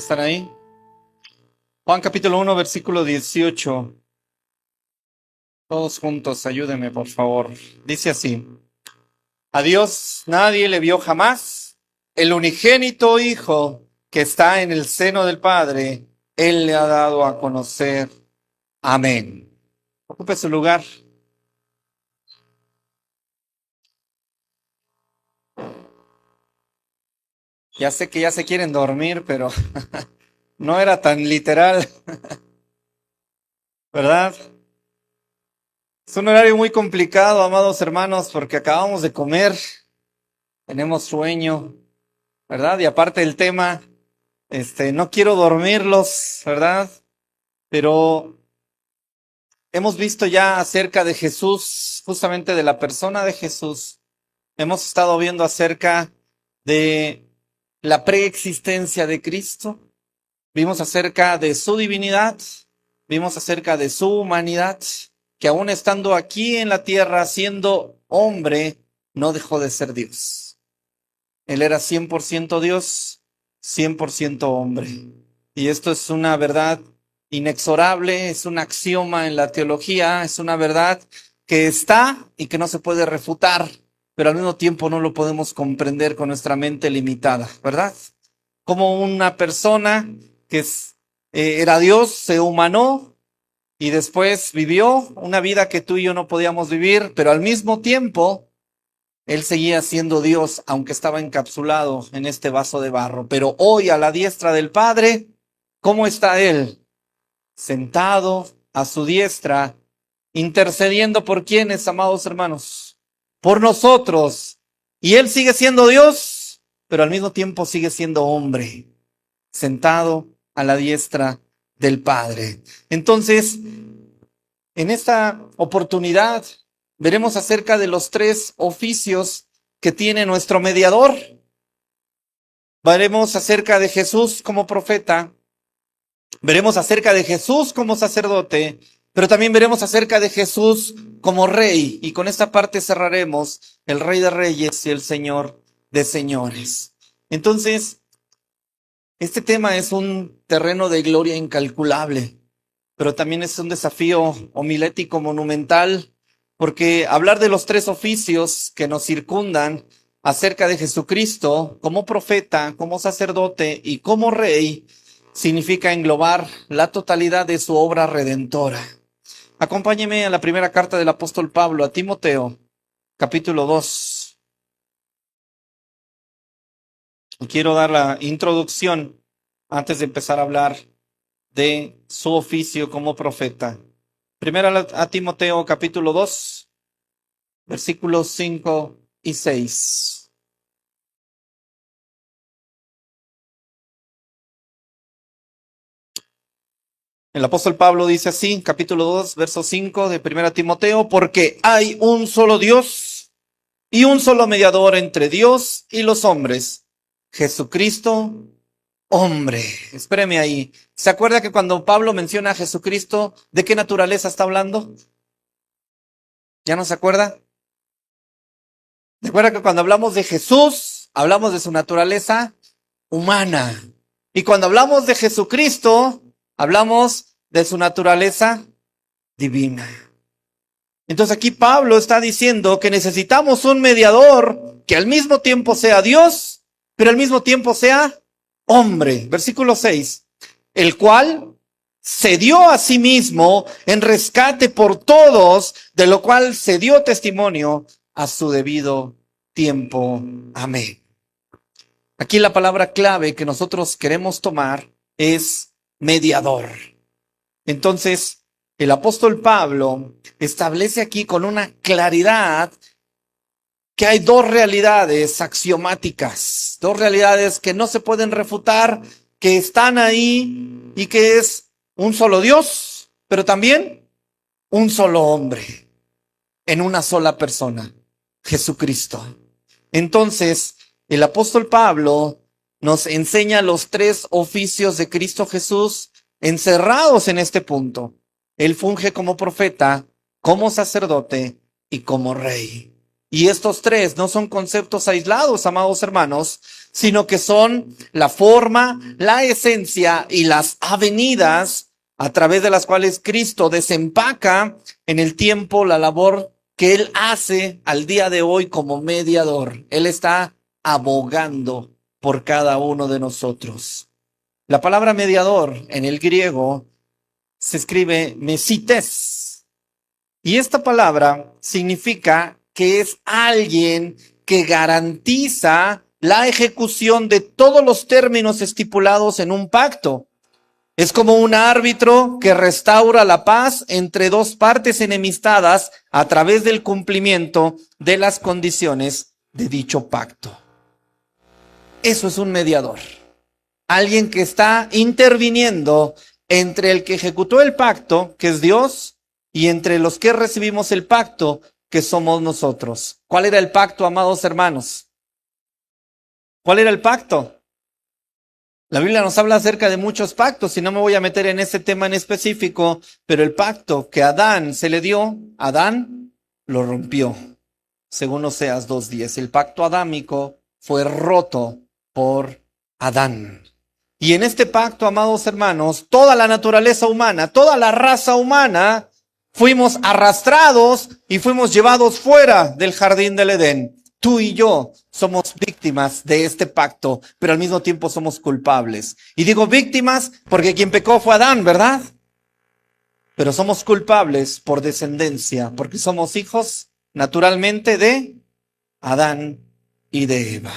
¿Están ahí? Juan capítulo 1, versículo 18. Todos juntos, ayúdenme, por favor. Dice así: a Dios nadie le vio jamás. El unigénito Hijo que está en el seno del Padre, Él le ha dado a conocer. Amén. Ocupe su lugar. Ya sé que ya se quieren dormir, pero no era tan literal, ¿verdad? Es un horario muy complicado, amados hermanos, porque acabamos de comer, tenemos sueño, ¿verdad? Y aparte el tema, no quiero dormirlos, ¿verdad? Pero hemos visto ya acerca de Jesús, justamente de la persona de Jesús. Hemos estado viendo acerca de la preexistencia de Cristo. Vimos acerca de su divinidad, vimos acerca de su humanidad, que aún estando aquí en la tierra, siendo hombre, no dejó de ser Dios. Él era 100% Dios, 100% hombre. Y esto es una verdad inexorable, es un axioma en la teología, es una verdad que está y que no se puede refutar, pero al mismo tiempo no lo podemos comprender con nuestra mente limitada, ¿verdad? Como una persona que era Dios, se humanó y después vivió una vida que tú y yo no podíamos vivir, pero al mismo tiempo Él seguía siendo Dios, aunque estaba encapsulado en este vaso de barro. Pero hoy a la diestra del Padre, ¿cómo está Él? Sentado a su diestra, intercediendo por quienes, amados hermanos, por nosotros. Y Él sigue siendo Dios, pero al mismo tiempo sigue siendo hombre, sentado a la diestra del Padre. Entonces, en esta oportunidad veremos acerca de los tres oficios que tiene nuestro mediador. Veremos acerca de Jesús como profeta, veremos acerca de Jesús como sacerdote, pero también veremos acerca de Jesús como rey. Y con esta parte cerraremos: el Rey de Reyes y el Señor de Señores. Entonces, este tema es un terreno de gloria incalculable, pero también es un desafío homilético monumental, porque hablar de los tres oficios que nos circundan acerca de Jesucristo como profeta, como sacerdote y como rey, significa englobar la totalidad de su obra redentora. Acompáñeme a la primera carta del apóstol Pablo a Timoteo, capítulo 2. Quiero dar la introducción antes de empezar a hablar de su oficio como profeta. Primera a Timoteo, capítulo 2, versículos 5 y 6. El apóstol Pablo dice así, capítulo 2, verso 5 de Primera Timoteo: porque hay un solo Dios y un solo mediador entre Dios y los hombres, Jesucristo, hombre. Espéreme ahí. ¿Se acuerda que cuando Pablo menciona a Jesucristo, de qué naturaleza está hablando? ¿Ya no se acuerda? ¿Se acuerda que cuando hablamos de Jesús, hablamos de su naturaleza humana? Y cuando hablamos de Jesucristo, hablamos de su naturaleza divina. Entonces aquí Pablo está diciendo que necesitamos un mediador que al mismo tiempo sea Dios, pero al mismo tiempo sea hombre. Versículo 6. El cual se dio a sí mismo en rescate por todos, de lo cual se dio testimonio a su debido tiempo. Amén. Aquí la palabra clave que nosotros queremos tomar es mediador. Entonces, el apóstol Pablo establece aquí con una claridad que hay dos realidades axiomáticas, dos realidades que no se pueden refutar, que están ahí, y que es un solo Dios, pero también un solo hombre, en una sola persona, Jesucristo. Entonces, el apóstol Pablo nos enseña los tres oficios de Cristo Jesús encerrados en este punto. Él funge como profeta, como sacerdote y como rey. Y estos tres no son conceptos aislados, amados hermanos, sino que son la forma, la esencia y las avenidas a través de las cuales Cristo desempaca en el tiempo la labor que Él hace al día de hoy como mediador. Él está abogando por cada uno de nosotros. La palabra mediador en el griego se escribe mesites. Y esta palabra significa que es alguien que garantiza la ejecución de todos los términos estipulados en un pacto. Es como un árbitro que restaura la paz entre dos partes enemistadas a través del cumplimiento de las condiciones de dicho pacto. Eso es un mediador. Alguien que está interviniendo entre el que ejecutó el pacto, que es Dios, y entre los que recibimos el pacto, que somos nosotros. ¿Cuál era el pacto, amados hermanos? ¿Cuál era el pacto? La Biblia nos habla acerca de muchos pactos y no me voy a meter en ese tema en específico, pero el pacto que a Adán se le dio, Adán lo rompió. Según Oseas 2:10, el pacto adámico fue roto por Adán. Y en este pacto, amados hermanos, toda la naturaleza humana, toda la raza humana, fuimos arrastrados y fuimos llevados fuera del jardín del Edén. Tú y yo somos víctimas de este pacto, pero al mismo tiempo somos culpables. Y digo víctimas porque quien pecó fue Adán, ¿verdad? Pero somos culpables por descendencia, porque somos hijos naturalmente de Adán y de Eva.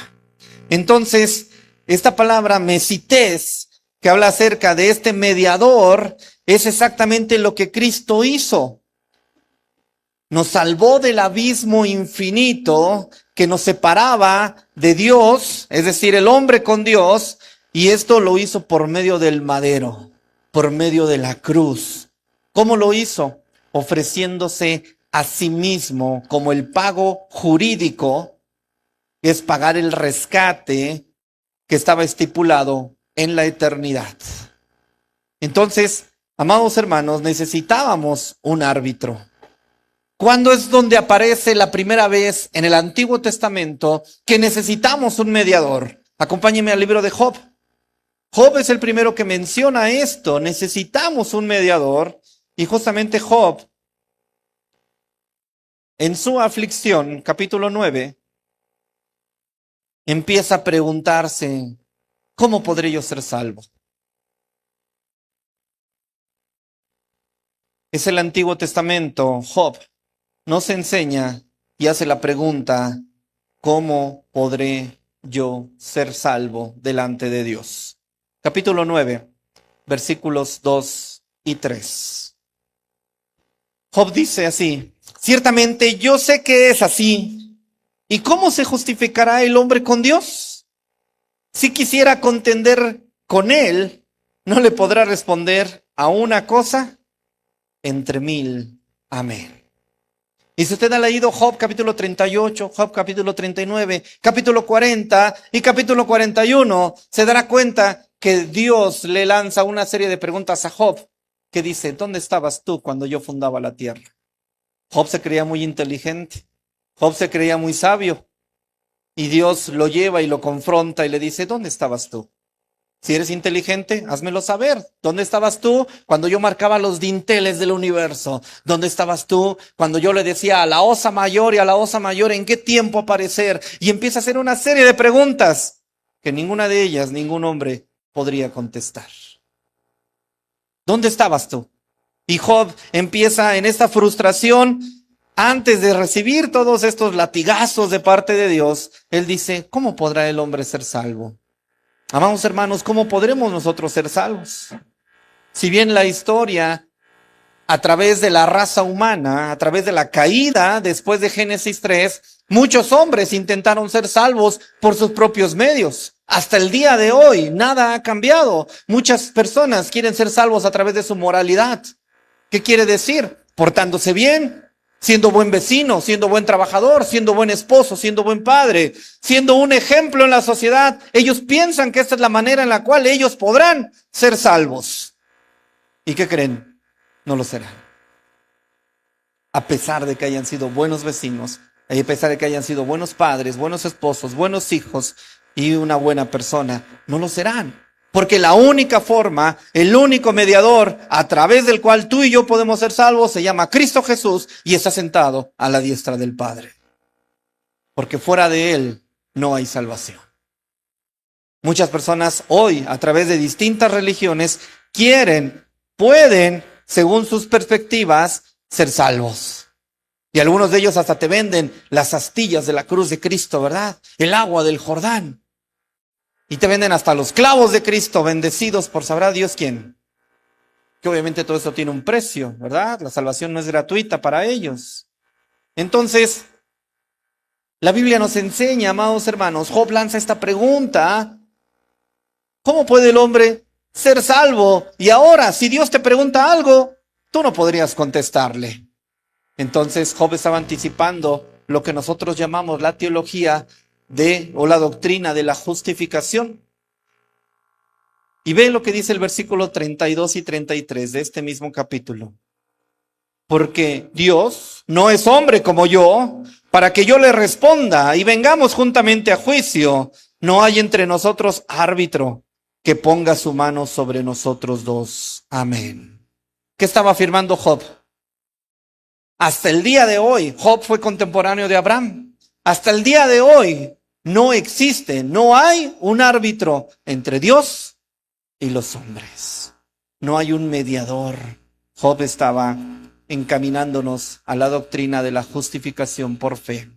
Entonces, esta palabra mesites, que habla acerca de este mediador, es exactamente lo que Cristo hizo. Nos salvó del abismo infinito que nos separaba de Dios, es decir, el hombre con Dios, y esto lo hizo por medio del madero, por medio de la cruz. ¿Cómo lo hizo? Ofreciéndose a sí mismo como el pago jurídico, que es pagar el rescate que estaba estipulado en la eternidad. Entonces, amados hermanos, necesitábamos un árbitro. ¿Cuándo es donde aparece la primera vez en el Antiguo Testamento que necesitamos un mediador? Acompáñenme al libro de Job. Job es el primero que menciona esto. Necesitamos un mediador. Y justamente Job, en su aflicción, capítulo 9, empieza a preguntarse, ¿cómo podré yo ser salvo? Es el Antiguo Testamento. Job nos enseña y hace la pregunta, ¿cómo podré yo ser salvo delante de Dios? Capítulo 9, versículos 2 y 3. Job dice así, ciertamente yo sé que es así. ¿Y cómo se justificará el hombre con Dios? Si quisiera contender con él, ¿no le podrá responder a una cosa? Entre mil. Amén. Y si usted ha leído Job capítulo 38, Job capítulo 39, capítulo 40 y capítulo 41, se dará cuenta que Dios le lanza una serie de preguntas a Job, que dice, ¿dónde estabas tú cuando yo fundaba la tierra? Job se creía muy inteligente, Job se creía muy sabio, y Dios lo lleva y lo confronta y le dice, ¿dónde estabas tú? Si eres inteligente, házmelo saber. ¿Dónde estabas tú cuando yo marcaba los dinteles del universo? ¿Dónde estabas tú cuando yo le decía a la osa mayor y a la osa mayor en qué tiempo aparecer? Y empieza a hacer una serie de preguntas que ninguna de ellas, ningún hombre podría contestar. ¿Dónde estabas tú? Y Job empieza en esta frustración. Antes de recibir todos estos latigazos de parte de Dios, él dice, ¿cómo podrá el hombre ser salvo? Amados hermanos, ¿cómo podremos nosotros ser salvos? Si bien la historia, a través de la raza humana, a través de la caída después de Génesis 3, muchos hombres intentaron ser salvos por sus propios medios. Hasta el día de hoy, nada ha cambiado. Muchas personas quieren ser salvos a través de su moralidad. ¿Qué quiere decir? Portándose bien, siendo buen vecino, siendo buen trabajador, siendo buen esposo, siendo buen padre, siendo un ejemplo en la sociedad. Ellos piensan que esta es la manera en la cual ellos podrán ser salvos. ¿Y qué creen? No lo serán. A pesar de que hayan sido buenos vecinos, a pesar de que hayan sido buenos padres, buenos esposos, buenos hijos, y una buena persona, no lo serán. Porque la única forma, el único mediador a través del cual tú y yo podemos ser salvos se llama Cristo Jesús y está sentado a la diestra del Padre. Porque fuera de Él no hay salvación. Muchas personas hoy, a través de distintas religiones, pueden, según sus perspectivas, ser salvos. Y algunos de ellos hasta te venden las astillas de la cruz de Cristo, ¿verdad? El agua del Jordán. Y te venden hasta los clavos de Cristo, bendecidos por sabrá Dios quién. Que obviamente todo esto tiene un precio, ¿verdad? La salvación no es gratuita para ellos. Entonces, la Biblia nos enseña, amados hermanos, Job lanza esta pregunta: ¿cómo puede el hombre ser salvo? Y ahora, si Dios te pregunta algo, tú no podrías contestarle. Entonces, Job estaba anticipando lo que nosotros llamamos la teología o la doctrina de la justificación. Y ve lo que dice el versículo 32 y 33 de este mismo capítulo. Porque Dios no es hombre como yo, para que yo le responda y vengamos juntamente a juicio. No hay entre nosotros árbitro que ponga su mano sobre nosotros dos. Amén. ¿Qué estaba afirmando Job? Hasta el día de hoy, Job fue contemporáneo de Abraham. Hasta el día de hoy no existe, no hay un árbitro entre Dios y los hombres. No hay un mediador. Job estaba encaminándonos a la doctrina de la justificación por fe.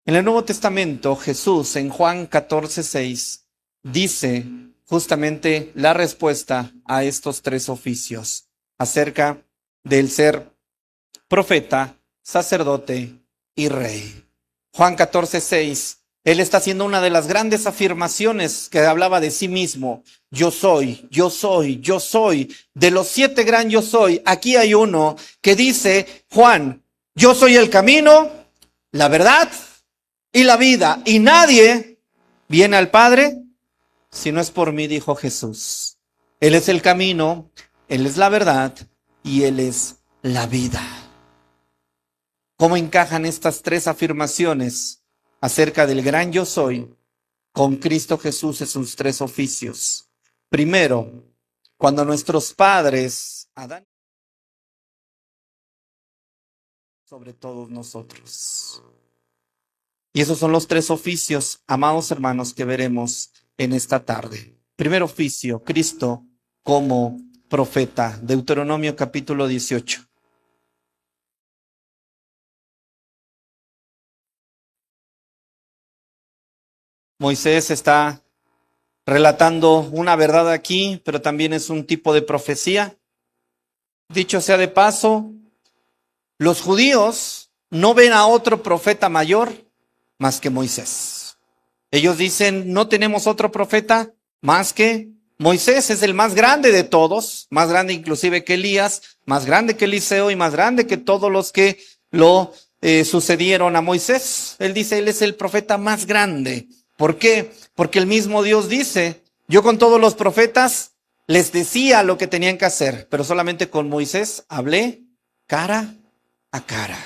En el Nuevo Testamento, Jesús en Juan 14:6 dice justamente la respuesta a estos tres oficios acerca del ser profeta, sacerdote y rey. Juan 14:6, Él está haciendo una de las grandes afirmaciones que hablaba de sí mismo. Yo soy, yo soy, yo soy. De los 7 gran yo soy, aquí hay uno que dice, Juan, yo soy el camino, la verdad y la vida. Y nadie viene al Padre si no es por mí, dijo Jesús. Él es el camino, Él es la verdad y Él es la vida. ¿Cómo encajan estas tres afirmaciones acerca del gran yo soy con Cristo Jesús en sus tres oficios? Primero, cuando nuestros padres, Adán, sobre todos nosotros. Y esos son los tres oficios, amados hermanos, que veremos en esta tarde. Primer oficio, Cristo como profeta. Deuteronomio capítulo 18. Moisés está relatando una verdad aquí, pero también es un tipo de profecía. Dicho sea de paso, los judíos no ven a otro profeta mayor más que Moisés. Ellos dicen, no tenemos otro profeta más que Moisés. Es el más grande de todos, más grande inclusive que Elías, más grande que Eliseo y más grande que todos los que lo sucedieron a Moisés. Él dice, él es el profeta más grande. ¿Por qué? Porque el mismo Dios dice, yo con todos los profetas les decía lo que tenían que hacer, pero solamente con Moisés hablé cara a cara.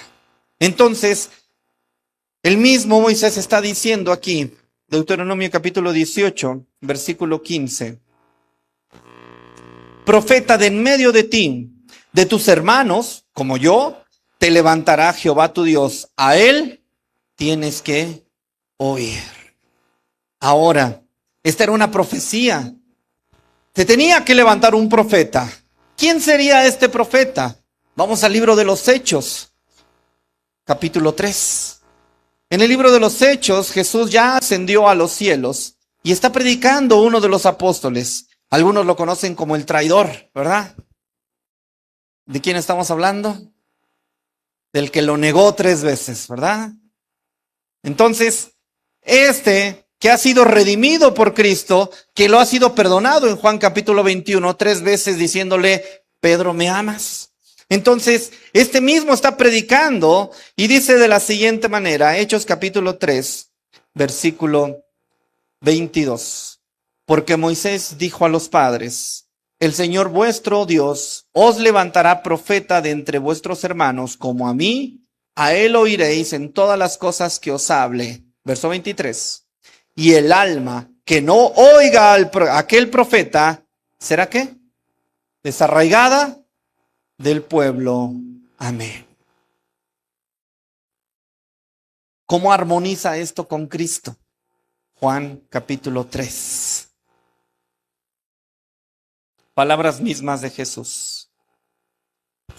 Entonces, el mismo Moisés está diciendo aquí, Deuteronomio capítulo 18, versículo 15. Profeta de en medio de ti, de tus hermanos, como yo, te levantará Jehová tu Dios. A él tienes que oír. Ahora, esta era una profecía. Se tenía que levantar un profeta. ¿Quién sería este profeta? Vamos al libro de los Hechos, capítulo 3. En el libro de los Hechos, Jesús ya ascendió a los cielos y está predicando uno de los apóstoles. Algunos lo conocen como el traidor, ¿verdad? ¿De quién estamos hablando? Del que lo negó 3 veces, ¿verdad? Entonces, que ha sido redimido por Cristo, que lo ha sido perdonado en Juan capítulo 21, 3 veces diciéndole, Pedro, ¿me amas? Entonces, este mismo está predicando y dice de la siguiente manera, Hechos capítulo 3, versículo 22. Porque Moisés dijo a los padres, el Señor vuestro Dios os levantará profeta de entre vuestros hermanos como a mí, a él oiréis en todas las cosas que os hable. Verso 23. y el alma que no oiga a aquel profeta, ¿será qué? Desarraigada del pueblo. Amén. ¿Cómo armoniza esto con Cristo? Juan capítulo 3. Palabras mismas de Jesús.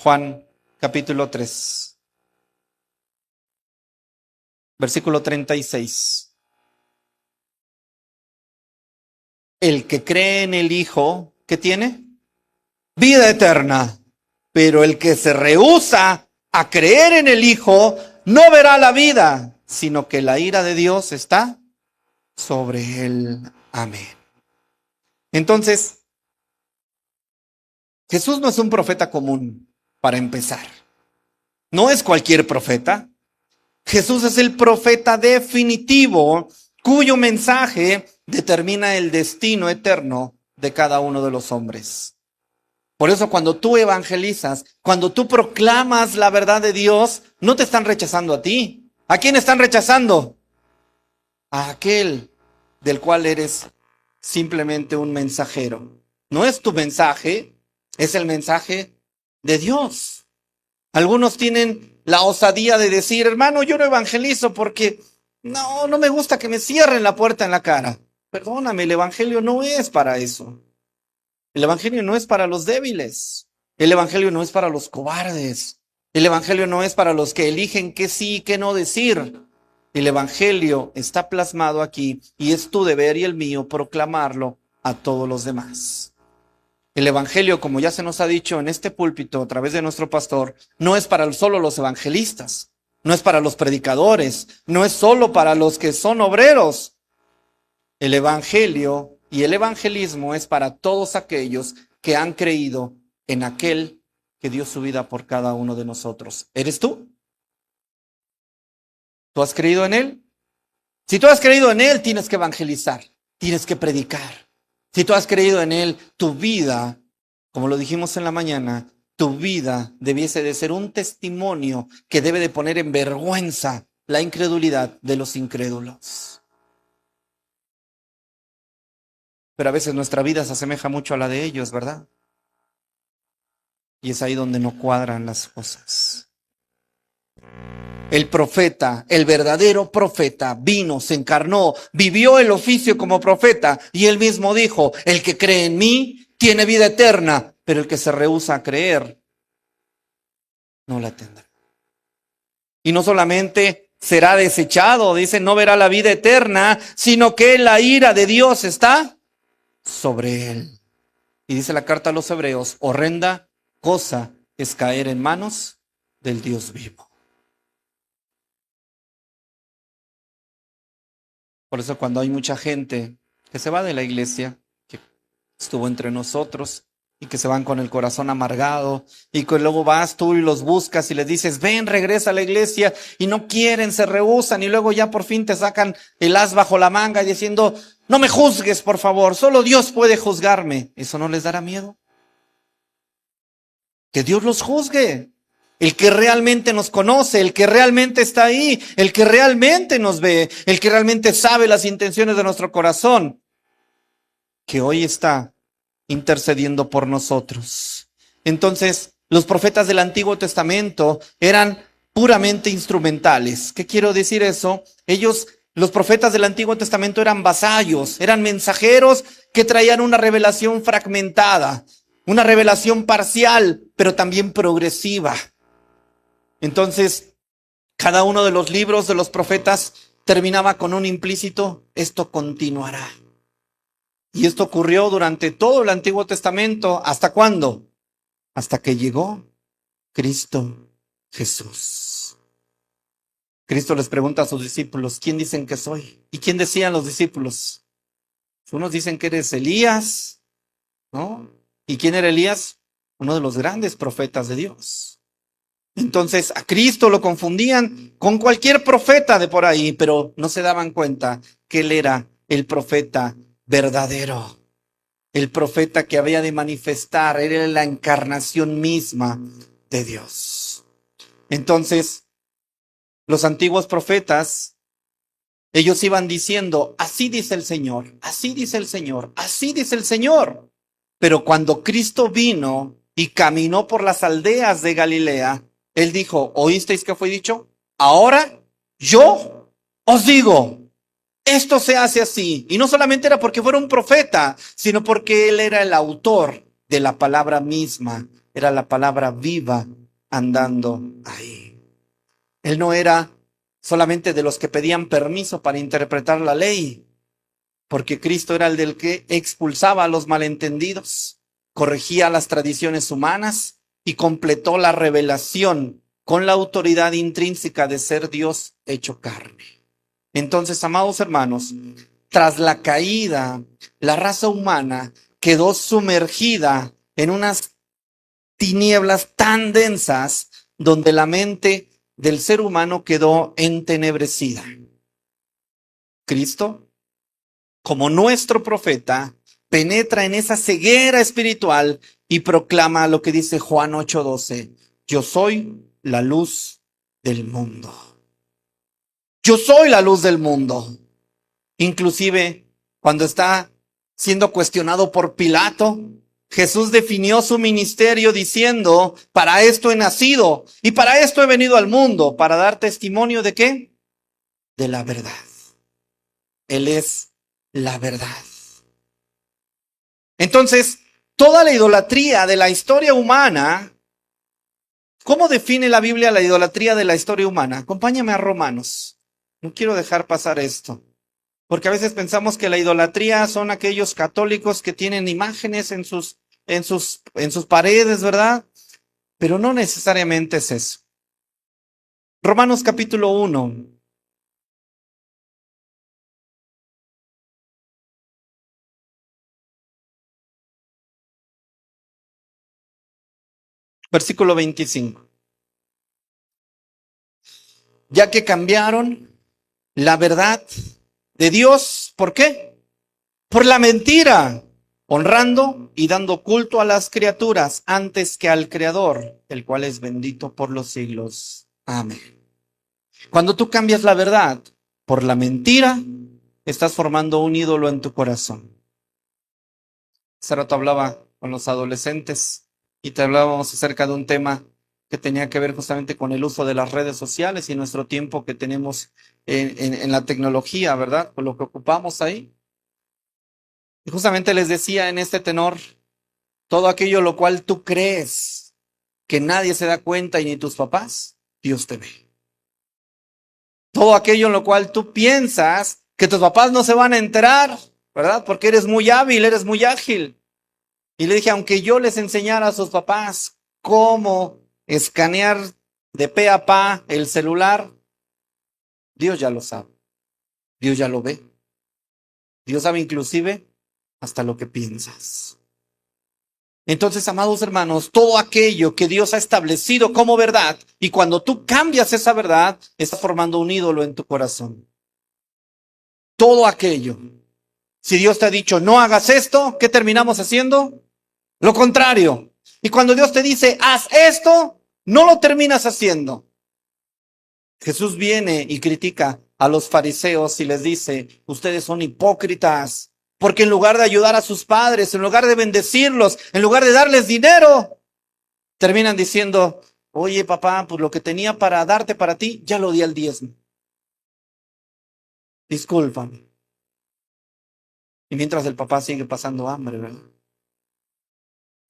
Juan capítulo 3. Versículo 36. El que cree en el Hijo, ¿qué tiene? Vida eterna. Pero el que se rehúsa a creer en el Hijo, no verá la vida, sino que la ira de Dios está sobre él. Amén. Entonces, Jesús no es un profeta común, para empezar. No es cualquier profeta. Jesús es el profeta definitivo, cuyo mensaje determina el destino eterno de cada uno de los hombres. Por eso cuando tú evangelizas, cuando tú proclamas la verdad de Dios, no te están rechazando a ti. ¿A quién están rechazando? A aquel del cual eres simplemente un mensajero. No es tu mensaje, es el mensaje de Dios. Algunos tienen la osadía de decir, hermano, yo no evangelizo porque no me gusta que me cierren la puerta en la cara. Perdóname, el evangelio no es para eso. El evangelio no es para los débiles. El evangelio no es para los cobardes. El evangelio no es para los que eligen qué sí y qué no decir. El evangelio está plasmado aquí y es tu deber y el mío proclamarlo a todos los demás. El evangelio, como ya se nos ha dicho en este púlpito a través de nuestro pastor, no es para solo los evangelistas, no es para los predicadores, no es solo para los que son obreros. El evangelio y el evangelismo es para todos aquellos que han creído en aquel que dio su vida por cada uno de nosotros. ¿Eres tú? ¿Tú has creído en él? Si tú has creído en él, tienes que evangelizar, tienes que predicar. Si tú has creído en él, tu vida, como lo dijimos en la mañana, tu vida debiese de ser un testimonio que debe de poner en vergüenza la incredulidad de los incrédulos. Pero a veces nuestra vida se asemeja mucho a la de ellos, ¿verdad? Y es ahí donde no cuadran las cosas. El profeta, el verdadero profeta, vino, se encarnó, vivió el oficio como profeta y él mismo dijo, el que cree en mí tiene vida eterna, pero el que se rehúsa a creer no la tendrá. Y no solamente será desechado, dice, no verá la vida eterna, sino que la ira de Dios está sobre él. Y dice la carta a los Hebreos, horrenda cosa es caer en manos del Dios vivo. Por eso cuando hay mucha gente que se va de la iglesia, que estuvo entre nosotros y que se van con el corazón amargado y que luego vas tú y los buscas y les dices, ven, regresa a la iglesia y no quieren, se rehúsan y luego ya por fin te sacan el as bajo la manga diciendo, no me juzgues por favor, solo Dios puede juzgarme. ¿Eso no les dará miedo? Que Dios los juzgue. El que realmente nos conoce, el que realmente está ahí, el que realmente nos ve, el que realmente sabe las intenciones de nuestro corazón, que hoy está intercediendo por nosotros. Entonces, los profetas del Antiguo Testamento eran puramente instrumentales. ¿Qué quiero decir eso? Los profetas del Antiguo Testamento eran vasallos, eran mensajeros que traían una revelación fragmentada, una revelación parcial, pero también progresiva. Entonces, cada uno de los libros de los profetas terminaba con un implícito, esto continuará. Y esto ocurrió durante todo el Antiguo Testamento. ¿Hasta cuándo? Hasta que llegó Cristo Jesús. Cristo les pregunta a sus discípulos, ¿quién dicen que soy? ¿Y quién decían los discípulos? Unos dicen que eres Elías, ¿no? ¿Y quién era Elías? Uno de los grandes profetas de Dios. Entonces a Cristo lo confundían con cualquier profeta de por ahí, pero no se daban cuenta que él era el profeta verdadero, el profeta que había de manifestar, era la encarnación misma de Dios. Entonces, los antiguos profetas Ellos iban diciendo, así dice el Señor, así dice el Señor, así dice el Señor. Pero cuando Cristo vino y caminó por las aldeas de Galilea, Él dijo, ¿oísteis que fue dicho? Ahora yo os digo, esto se hace así. Y no solamente era porque fuera un profeta, sino porque Él era el autor de la palabra misma. Era la palabra viva andando ahí. Él no era solamente de los que pedían permiso para interpretar la ley, porque Cristo era el del que expulsaba a los malentendidos, corregía las tradiciones humanas y completó la revelación con la autoridad intrínseca de ser Dios hecho carne. Entonces, amados hermanos, tras la caída, la raza humana quedó sumergida en unas tinieblas tan densas donde la mente del ser humano quedó entenebrecida. Cristo, como nuestro profeta, penetra en esa ceguera espiritual y proclama lo que dice Juan 8:12. Yo soy la luz del mundo. Yo soy la luz del mundo. Inclusive, cuando está siendo cuestionado por Pilato, Jesús definió su ministerio diciendo, para esto he nacido y para esto he venido al mundo, para dar testimonio ¿de qué? De la verdad. Él es la verdad. Entonces, toda la idolatría de la historia humana, ¿cómo define la Biblia la idolatría de la historia humana? Acompáñame a Romanos. No quiero dejar pasar esto. Porque a veces pensamos que la idolatría son aquellos católicos que tienen imágenes en sus paredes, ¿verdad? Pero no necesariamente es eso. Romanos capítulo 1. Versículo 25. Ya que cambiaron la verdad de Dios, ¿por qué? Por la mentira, honrando y dando culto a las criaturas antes que al Creador, el cual es bendito por los siglos. Amén. Cuando tú cambias la verdad por la mentira, estás formando un ídolo en tu corazón. Hace rato hablaba con los adolescentes y te hablábamos acerca de un tema que tenía que ver justamente con el uso de las redes sociales y nuestro tiempo que tenemos en la tecnología, ¿verdad? Con lo que ocupamos ahí. Y justamente les decía en este tenor, todo aquello lo cual tú crees que nadie se da cuenta y ni tus papás, Dios te ve. Todo aquello en lo cual tú piensas que tus papás no se van a enterar, ¿verdad? Porque eres muy hábil, eres muy ágil. Y le dije, aunque yo les enseñara a sus papás cómo escanear de pe a pa el celular, Dios ya lo sabe. Dios ya lo ve. Dios sabe inclusive hasta lo que piensas. Entonces, amados hermanos, todo aquello que Dios ha establecido como verdad, y cuando tú cambias esa verdad, estás formando un ídolo en tu corazón. Todo aquello. Si Dios te ha dicho, no hagas esto, ¿qué terminamos haciendo? Lo contrario. Y cuando Dios te dice, haz esto, no lo terminas haciendo. Jesús viene y critica a los fariseos y les dice, ustedes son hipócritas, porque en lugar de ayudar a sus padres, en lugar de bendecirlos, en lugar de darles dinero, terminan diciendo, oye papá, pues lo que tenía para darte para ti, ya lo di al diezmo. Discúlpame. Y mientras el papá sigue pasando hambre, ¿verdad?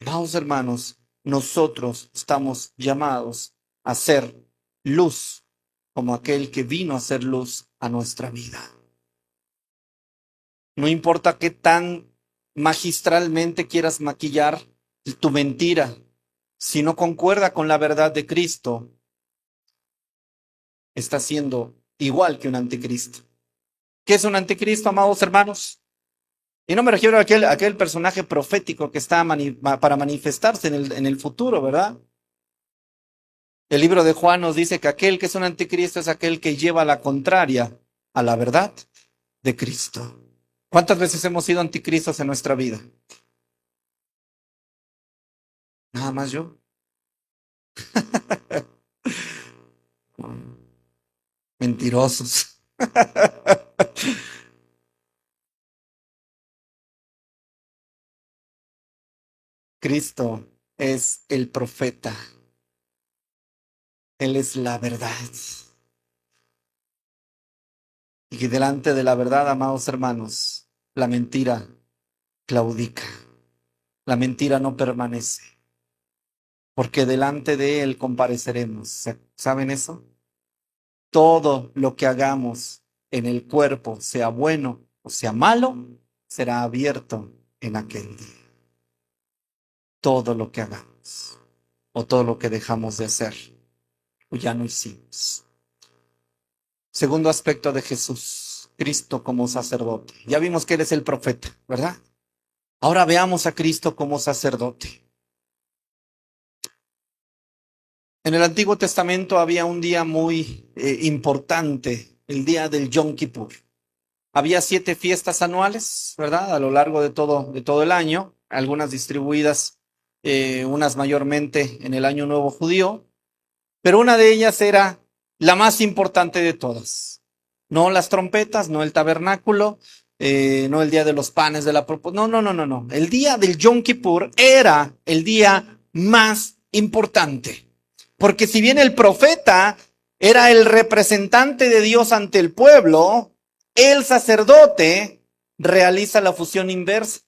Vamos, hermanos, nosotros estamos llamados a ser luz, como aquel que vino a ser luz a nuestra vida. No importa qué tan magistralmente quieras maquillar tu mentira, si no concuerda con la verdad de Cristo, está siendo igual que un anticristo. ¿Qué es un anticristo, amados hermanos? Y no me refiero a aquel personaje profético que está para manifestarse en el futuro, ¿verdad? El libro de Juan nos dice que aquel que es un anticristo es aquel que lleva la contraria a la verdad de Cristo. ¿Cuántas veces hemos sido anticristos en nuestra vida? Nada más yo. Mentirosos. Cristo es el profeta. Él es la verdad. Y delante de la verdad, amados hermanos, la mentira claudica. La mentira no permanece. Porque delante de Él compareceremos. ¿Saben eso? Todo lo que hagamos en el cuerpo, sea bueno o sea malo, será abierto en aquel día. Todo lo que hagamos o todo lo que dejamos de hacer o ya no hicimos. Segundo aspecto de Jesús, Cristo como sacerdote. Ya vimos que Él es el profeta, ¿verdad? Ahora veamos a Cristo como sacerdote. En el Antiguo Testamento había un día muy importante, el día del Yom Kippur. Había 7 fiestas anuales, ¿verdad? A lo largo de todo el año, algunas distribuidas, unas mayormente en el Año Nuevo Judío, pero una de ellas era la más importante de todas. No las trompetas, no el tabernáculo, no el día de los panes de la proposición. No. El día del Yom Kippur era el día más importante. Porque si bien el profeta era el representante de Dios ante el pueblo, el sacerdote realiza la fusión inversa.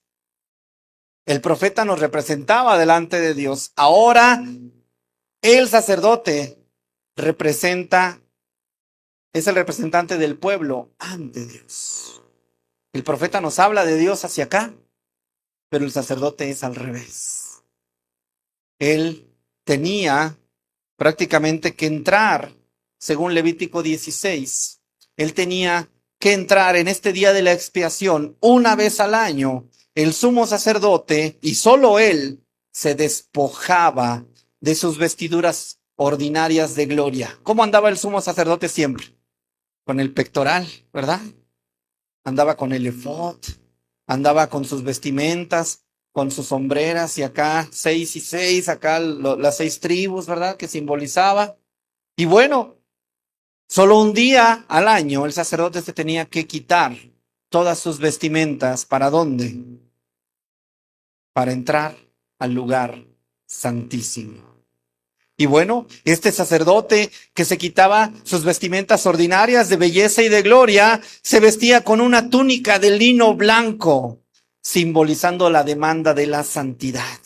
El profeta nos representaba delante de Dios. Ahora el sacerdote es el representante del pueblo ante Dios. El profeta nos habla de Dios hacia acá, pero el sacerdote es al revés. Él tenía prácticamente que entrar, según Levítico 16, él tenía que entrar en este día de la expiación una vez al año. El sumo sacerdote, y solo él, se despojaba de sus vestiduras ordinarias de gloria. ¿Cómo andaba el sumo sacerdote siempre? Con el pectoral, ¿verdad? Andaba con el efod, andaba con sus vestimentas, con sus sombreras, y acá 6 y 6, acá las 6 tribus, ¿verdad? Que simbolizaba. Y bueno, solo un día al año el sacerdote se tenía que quitar todas sus vestimentas. ¿Para dónde? Para entrar al lugar santísimo. Y bueno, este sacerdote que se quitaba sus vestimentas ordinarias de belleza y de gloria, se vestía con una túnica de lino blanco, simbolizando la demanda de la santidad.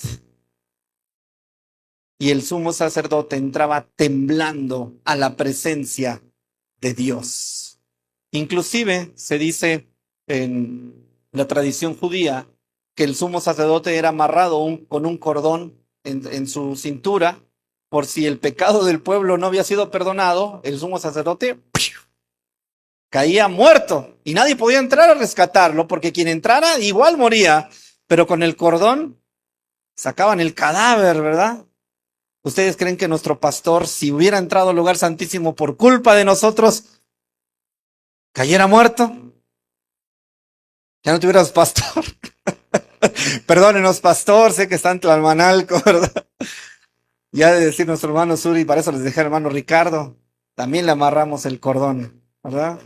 Y el sumo sacerdote entraba temblando a la presencia de Dios. Inclusive se dice en la tradición judía que el sumo sacerdote era amarrado con un cordón en su cintura, por si el pecado del pueblo no había sido perdonado, el sumo sacerdote caía muerto y nadie podía entrar a rescatarlo, porque quien entrara igual moría, pero con el cordón sacaban el cadáver, ¿verdad? ¿Ustedes creen que nuestro pastor, si hubiera entrado al lugar santísimo por culpa de nosotros, cayera muerto? Ya no tuvieras pastor. Perdónenos, pastor, sé que está en Tlalmanalco, ¿verdad? Ya de decir nuestro hermano Suri, para eso les dejé al hermano Ricardo, también le amarramos el cordón, ¿verdad?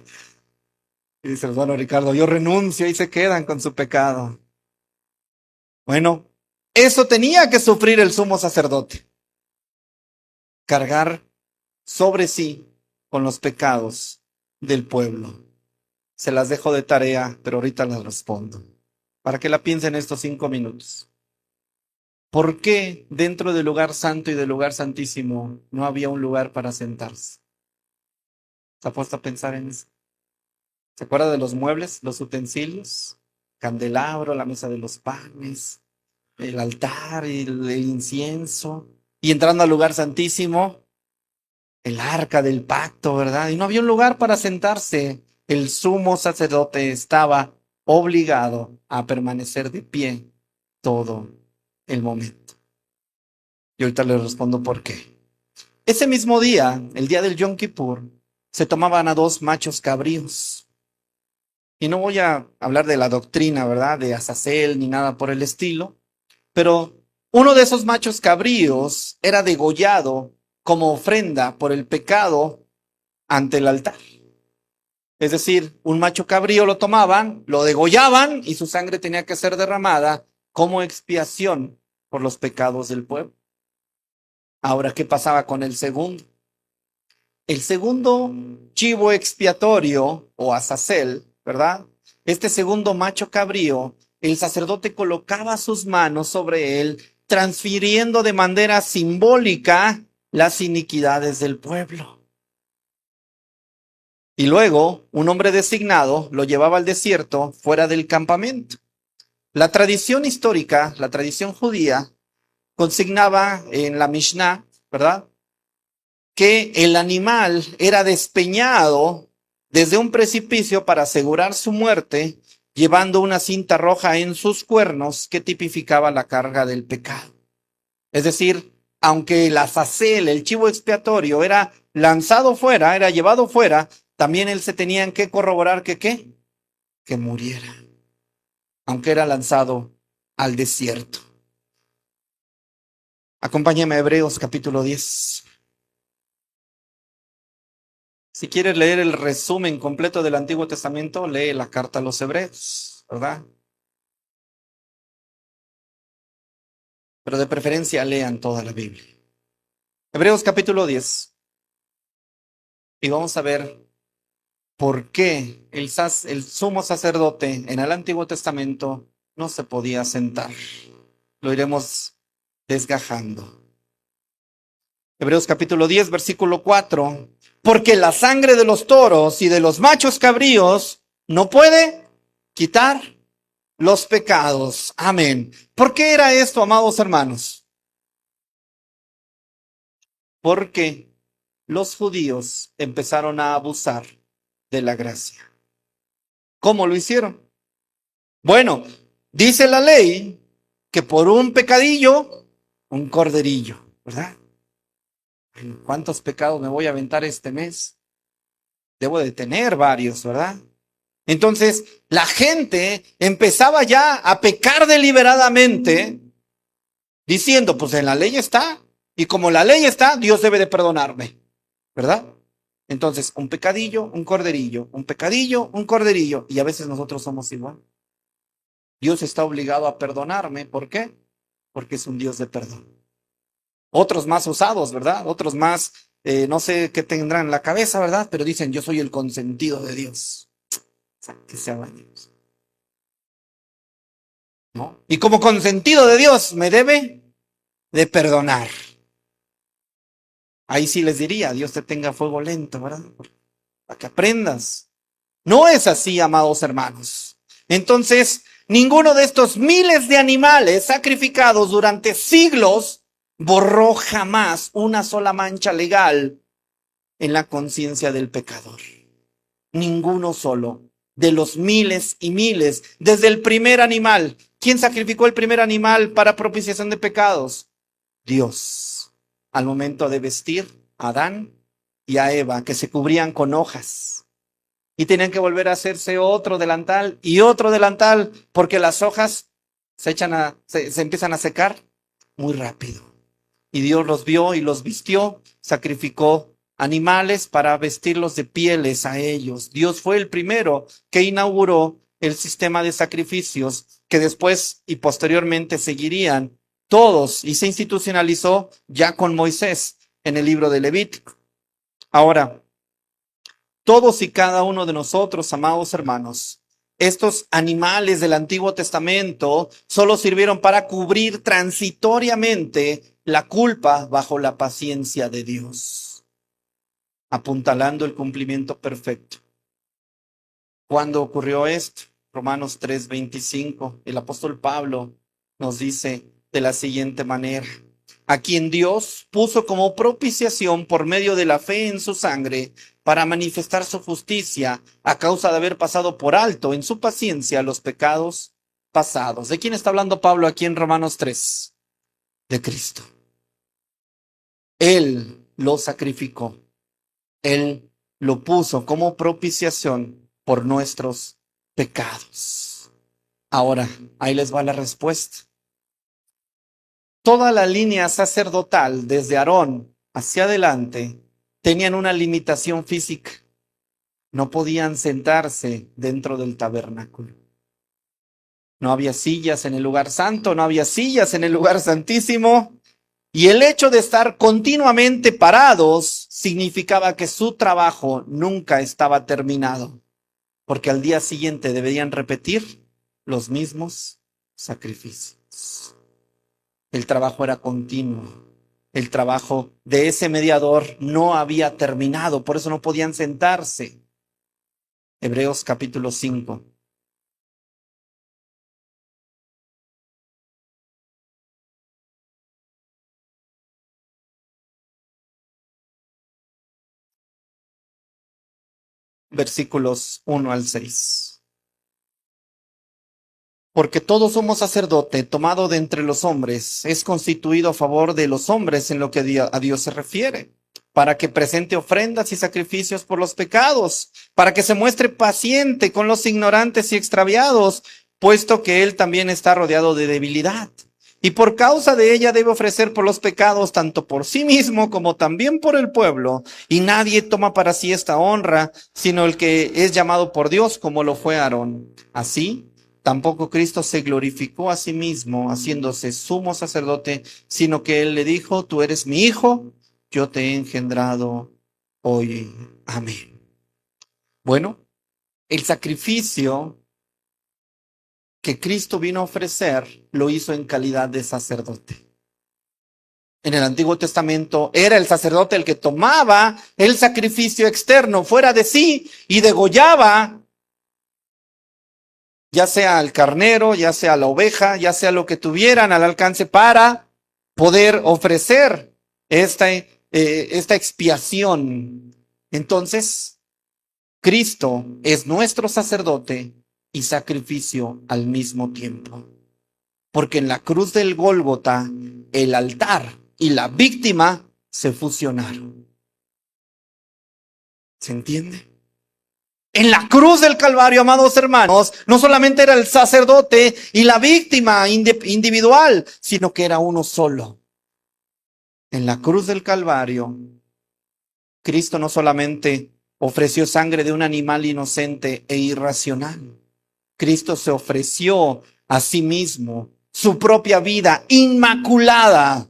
Y dice el hermano Ricardo, yo renuncio, y se quedan con su pecado. Bueno, eso tenía que sufrir el sumo sacerdote. Cargar sobre sí con los pecados del pueblo. Se las dejo de tarea, pero ahorita las respondo, para que la piensen estos 5 minutos. ¿Por qué dentro del lugar santo y del lugar santísimo no había un lugar para sentarse? ¿Se ha puesto a pensar en eso? ¿Se acuerda de los muebles, los utensilios? Candelabro, la mesa de los panes, el altar, el incienso. Y entrando al lugar santísimo, el arca del pacto, ¿verdad? Y no había un lugar para sentarse. El sumo sacerdote estaba obligado a permanecer de pie todo el momento. Y ahorita les respondo por qué. Ese mismo día, el día del Yom Kippur, se tomaban a 2 machos cabríos. Y no voy a hablar de la doctrina, ¿verdad? De Azazel ni nada por el estilo. Pero uno de esos machos cabríos era degollado como ofrenda por el pecado ante el altar. Es decir, un macho cabrío lo tomaban, lo degollaban y su sangre tenía que ser derramada como expiación por los pecados del pueblo. Ahora, ¿qué pasaba con el segundo? El segundo chivo expiatorio o azazel, ¿verdad? Este segundo macho cabrío, el sacerdote colocaba sus manos sobre él, transfiriendo de manera simbólica las iniquidades del pueblo. Y luego, un hombre designado lo llevaba al desierto fuera del campamento. La tradición histórica, la tradición judía, consignaba en la Mishnah, ¿verdad?, que el animal era despeñado desde un precipicio para asegurar su muerte, llevando una cinta roja en sus cuernos que tipificaba la carga del pecado. Es decir, aunque el azazel, el chivo expiatorio, era lanzado fuera, era llevado fuera, también él se tenían que corroborar que ¿qué? Que muriera, aunque era lanzado al desierto. Acompáñame a Hebreos capítulo 10. Si quieres leer el resumen completo del Antiguo Testamento, lee la carta a los Hebreos, ¿verdad? Pero de preferencia lean toda la Biblia. Hebreos capítulo 10. Y vamos a ver por qué el sumo sacerdote en el Antiguo Testamento no se podía sentar. Lo iremos desgajando. Hebreos capítulo 10, versículo 4. Porque la sangre de los toros y de los machos cabríos no puede quitar los pecados. Amén. ¿Por qué era esto, amados hermanos? Porque los judíos empezaron a abusar de la gracia. ¿Cómo lo hicieron? Bueno, dice la ley que por un pecadillo, un corderillo, ¿verdad? ¿Cuántos pecados me voy a aventar este mes? Debo de tener varios, ¿verdad? Entonces, la gente empezaba ya a pecar deliberadamente, diciendo, pues en la ley está, y como la ley está, Dios debe de perdonarme, ¿verdad? Entonces, un pecadillo, un corderillo, un pecadillo, un corderillo, y a veces nosotros somos igual. Dios está obligado a perdonarme, ¿por qué? Porque es un Dios de perdón. Otros más osados, ¿verdad? Otros más, no sé qué tendrán en la cabeza, ¿verdad? Pero dicen, yo soy el consentido de Dios. Que se haga Dios. ¿No? Y como consentido de Dios, me debe de perdonar. Ahí sí les diría, Dios te tenga fuego lento, ¿verdad? Para que aprendas. No es así, amados hermanos. Entonces, ninguno de estos miles de animales sacrificados durante siglos borró jamás una sola mancha legal en la conciencia del pecador. Ninguno solo. De los miles y miles, desde el primer animal. ¿Quién sacrificó el primer animal para propiciación de pecados? Dios. Al momento de vestir a Adán y a Eva, que se cubrían con hojas. Y tenían que volver a hacerse otro delantal y otro delantal, porque las hojas se empiezan a secar muy rápido. Y Dios los vio y los vistió, sacrificó animales para vestirlos de pieles a ellos. Dios fue el primero que inauguró el sistema de sacrificios que después y posteriormente seguirían todos, y se institucionalizó ya con Moisés en el libro de Levítico. Ahora, todos y cada uno de nosotros, amados hermanos, estos animales del Antiguo Testamento solo sirvieron para cubrir transitoriamente la culpa bajo la paciencia de Dios, apuntalando el cumplimiento perfecto. ¿Cuándo ocurrió esto? Romanos 3:25. El apóstol Pablo nos dice de la siguiente manera: a quien Dios puso como propiciación por medio de la fe en su sangre, para manifestar su justicia a causa de haber pasado por alto en su paciencia los pecados pasados. ¿De quién está hablando Pablo aquí en Romanos 3? De Cristo. Él lo sacrificó. Él lo puso como propiciación por nuestros pecados. Ahora, ahí les va la respuesta. Toda la línea sacerdotal, desde Aarón hacia adelante, tenían una limitación física. no podían sentarse dentro del tabernáculo. No había sillas en el lugar santo, no había sillas en el lugar santísimo. Y el hecho de estar continuamente parados significaba que su trabajo nunca estaba terminado, porque al día siguiente deberían repetir los mismos sacrificios. El trabajo era continuo. El trabajo de ese mediador no había terminado, por eso no podían sentarse. Hebreos capítulo 5. Versículos 1 al 6. Porque todo sumo sacerdote tomado de entre los hombres es constituido a favor de los hombres en lo que a Dios se refiere, para que presente ofrendas y sacrificios por los pecados, para que se muestre paciente con los ignorantes y extraviados, puesto que él también está rodeado de debilidad. Y por causa de ella debe ofrecer por los pecados, tanto por sí mismo como también por el pueblo. Y nadie toma para sí esta honra, sino el que es llamado por Dios, como lo fue Aarón. Así, tampoco Cristo se glorificó a sí mismo, haciéndose sumo sacerdote, sino que él le dijo: tú eres mi hijo, yo te he engendrado hoy. Amén. Bueno, el sacrificio que Cristo vino a ofrecer, lo hizo en calidad de sacerdote. En el Antiguo Testamento era el sacerdote el que tomaba el sacrificio externo fuera de sí y degollaba, ya sea el carnero, ya sea la oveja, ya sea lo que tuvieran al alcance para poder ofrecer esta expiación. Entonces, Cristo es nuestro sacerdote y sacrificio al mismo tiempo. Porque en la cruz del Gólgota, el altar y la víctima se fusionaron. ¿Se entiende? En la cruz del Calvario, amados hermanos, no solamente era el sacerdote y la víctima individual, sino que era uno solo. En la cruz del Calvario, Cristo no solamente ofreció sangre de un animal inocente e irracional, Cristo se ofreció a sí mismo, su propia vida inmaculada.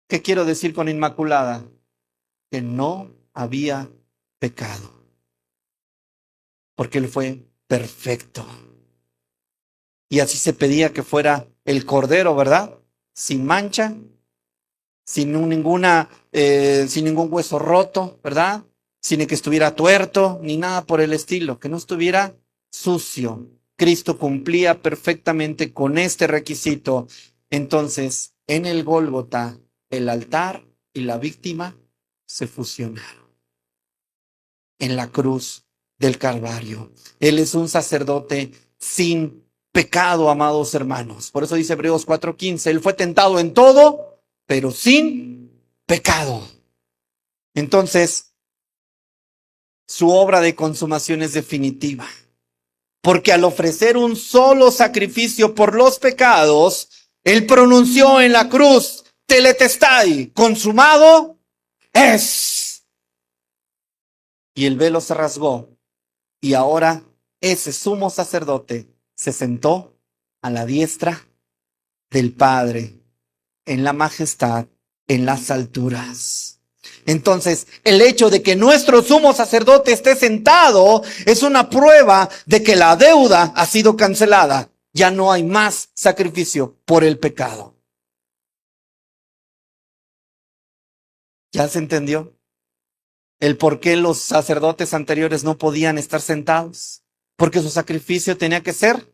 ¿Qué quiero decir con inmaculada? Que no había pecado, porque Él fue perfecto. Y así se pedía que fuera el Cordero, ¿verdad? Sin mancha, sin ningún hueso roto, ¿verdad? Sin que estuviera tuerto, ni nada por el estilo, que no estuviera sucio. Cristo cumplía perfectamente con este requisito. Entonces, en el Gólgota, el altar y la víctima se fusionaron. En la cruz del Calvario, Él es un sacerdote sin pecado, amados hermanos. Por eso dice Hebreos 4:15, Él fue tentado en todo, pero sin pecado. Entonces, su obra de consumación es definitiva. Porque al ofrecer un solo sacrificio por los pecados, Él pronunció en la cruz: tetelestai, consumado es. Y el velo se rasgó, y ahora ese sumo sacerdote se sentó a la diestra del Padre, en la majestad, en las alturas. Entonces, el hecho de que nuestro sumo sacerdote esté sentado es una prueba de que la deuda ha sido cancelada. Ya no hay más sacrificio por el pecado. ¿Ya se entendió el por qué los sacerdotes anteriores no podían estar sentados? Porque su sacrificio tenía que ser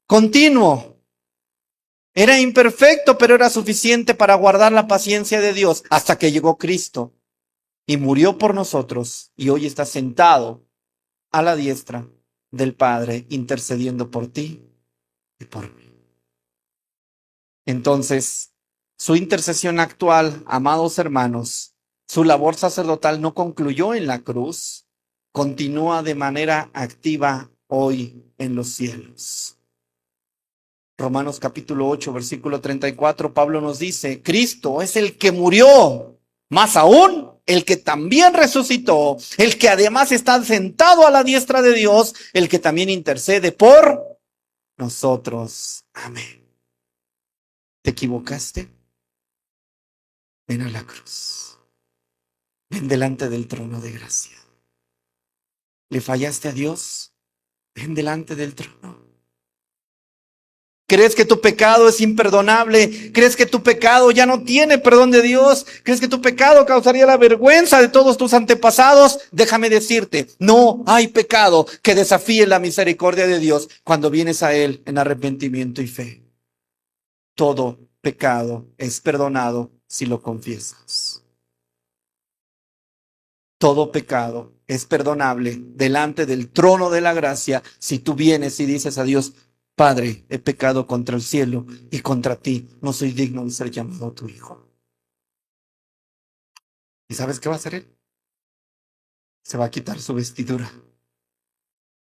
continuo. Era imperfecto, pero era suficiente para guardar la paciencia de Dios hasta que llegó Cristo y murió por nosotros, y hoy está sentado a la diestra del Padre, intercediendo por ti y por mí. Entonces, su intercesión actual, amados hermanos, su labor sacerdotal no concluyó en la cruz, continúa de manera activa hoy en los cielos. Romanos capítulo 8, versículo 34, Pablo nos dice: Cristo es el que murió, más aún el que también resucitó, el que además está sentado a la diestra de Dios, el que también intercede por nosotros. Amén. ¿Te equivocaste? Ven a la cruz. Ven delante del trono de gracia. ¿Le fallaste a Dios? Ven delante del trono. ¿Crees que tu pecado es imperdonable? ¿Crees que tu pecado ya no tiene perdón de Dios? ¿Crees que tu pecado causaría la vergüenza de todos tus antepasados? Déjame decirte, no hay pecado que desafíe la misericordia de Dios cuando vienes a Él en arrepentimiento y fe. Todo pecado es perdonado si lo confiesas. Todo pecado es perdonable delante del trono de la gracia si tú vienes y dices a Dios: Padre, he pecado contra el cielo y contra ti, no soy digno de ser llamado tu hijo. ¿Y sabes qué va a hacer Él? Se va a quitar su vestidura,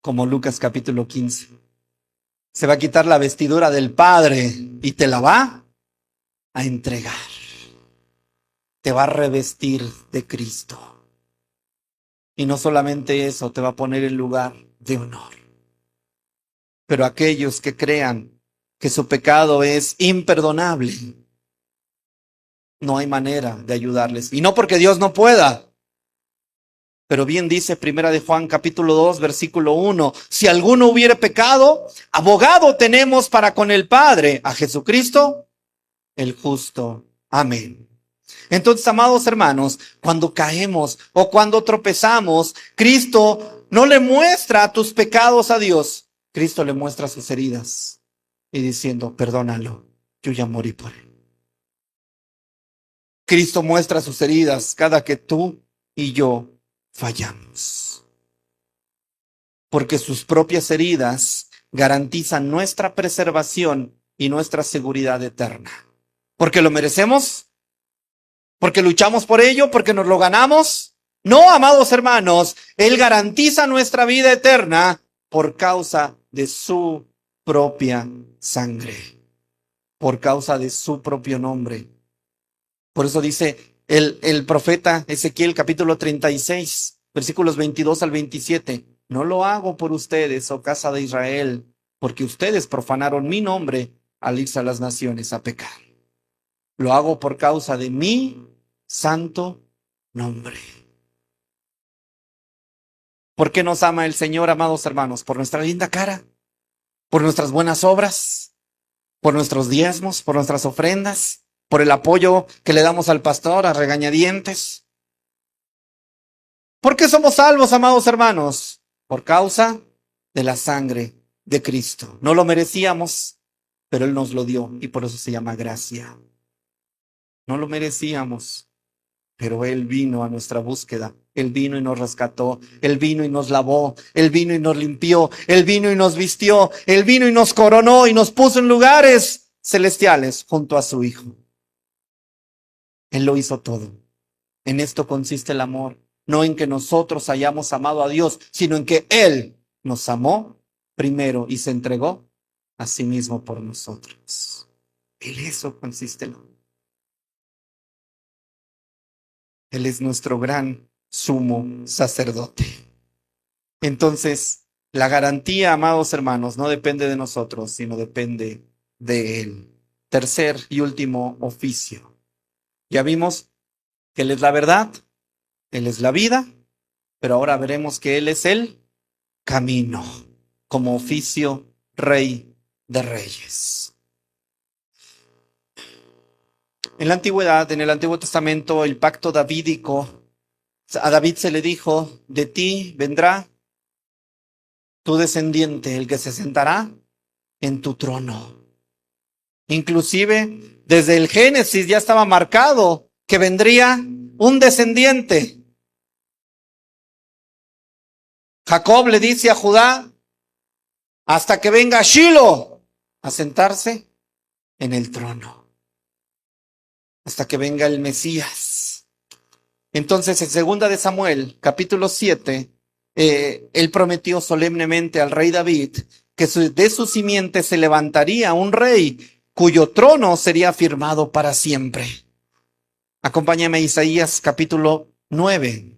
como Lucas capítulo 15. Se va a quitar la vestidura del Padre y te la va a entregar. Te va a revestir de Cristo. Y no solamente eso, te va a poner en lugar de honor. Pero aquellos que crean que su pecado es imperdonable, no hay manera de ayudarles. Y no porque Dios no pueda. Pero bien dice Primera de Juan capítulo 2 versículo 1. Si alguno hubiere pecado, abogado tenemos para con el Padre, a Jesucristo, el justo. Amén. Entonces, amados hermanos, cuando caemos o cuando tropezamos, Cristo no le muestra tus pecados a Dios. Cristo le muestra sus heridas y diciendo: perdónalo, yo ya morí por él. Cristo muestra sus heridas cada que tú y yo fallamos. Porque sus propias heridas garantizan nuestra preservación y nuestra seguridad eterna. ¿Porque lo merecemos? ¿Porque luchamos por ello? ¿Porque nos lo ganamos? No, amados hermanos, Él garantiza nuestra vida eterna por causa de su propia sangre, por causa de su propio nombre. Por eso dice el profeta Ezequiel capítulo 36, versículos 22 al 27. No lo hago por ustedes, oh casa de Israel, porque ustedes profanaron mi nombre al irse a las naciones a pecar. Lo hago por causa de mi santo nombre. ¿Por qué nos ama el Señor, amados hermanos? ¿Por nuestra linda cara? ¿Por nuestras buenas obras? ¿Por nuestros diezmos? ¿Por nuestras ofrendas? ¿Por el apoyo que le damos al pastor a regañadientes? ¿Por qué somos salvos, amados hermanos? Por causa de la sangre de Cristo. No lo merecíamos, pero Él nos lo dio y por eso se llama gracia. No lo merecíamos, pero Él vino a nuestra búsqueda. Él vino y nos rescató. Él vino y nos lavó. Él vino y nos limpió. Él vino y nos vistió. Él vino y nos coronó y nos puso en lugares celestiales junto a su Hijo. Él lo hizo todo. En esto consiste el amor. No en que nosotros hayamos amado a Dios, sino en que Él nos amó primero y se entregó a sí mismo por nosotros. En eso consiste el amor. Él es nuestro gran sumo sacerdote. Entonces, la garantía, amados hermanos, no depende de nosotros, sino depende de Él. Tercer y último oficio. Ya vimos que Él es la verdad, Él es la vida, pero ahora veremos que Él es el camino, como oficio Rey de Reyes. En la antigüedad, en el Antiguo Testamento, el pacto davídico, a David se le dijo: de ti vendrá tu descendiente, el que se sentará en tu trono. Inclusive, desde el Génesis ya estaba marcado que vendría un descendiente. Jacob le dice a Judá: hasta que venga Shilo a sentarse en el trono. Hasta que venga el Mesías. Entonces, en 2 de Samuel, capítulo 7, él prometió solemnemente al rey David que de su simiente se levantaría un rey cuyo trono sería firmado para siempre. Acompáñame a Isaías capítulo 9.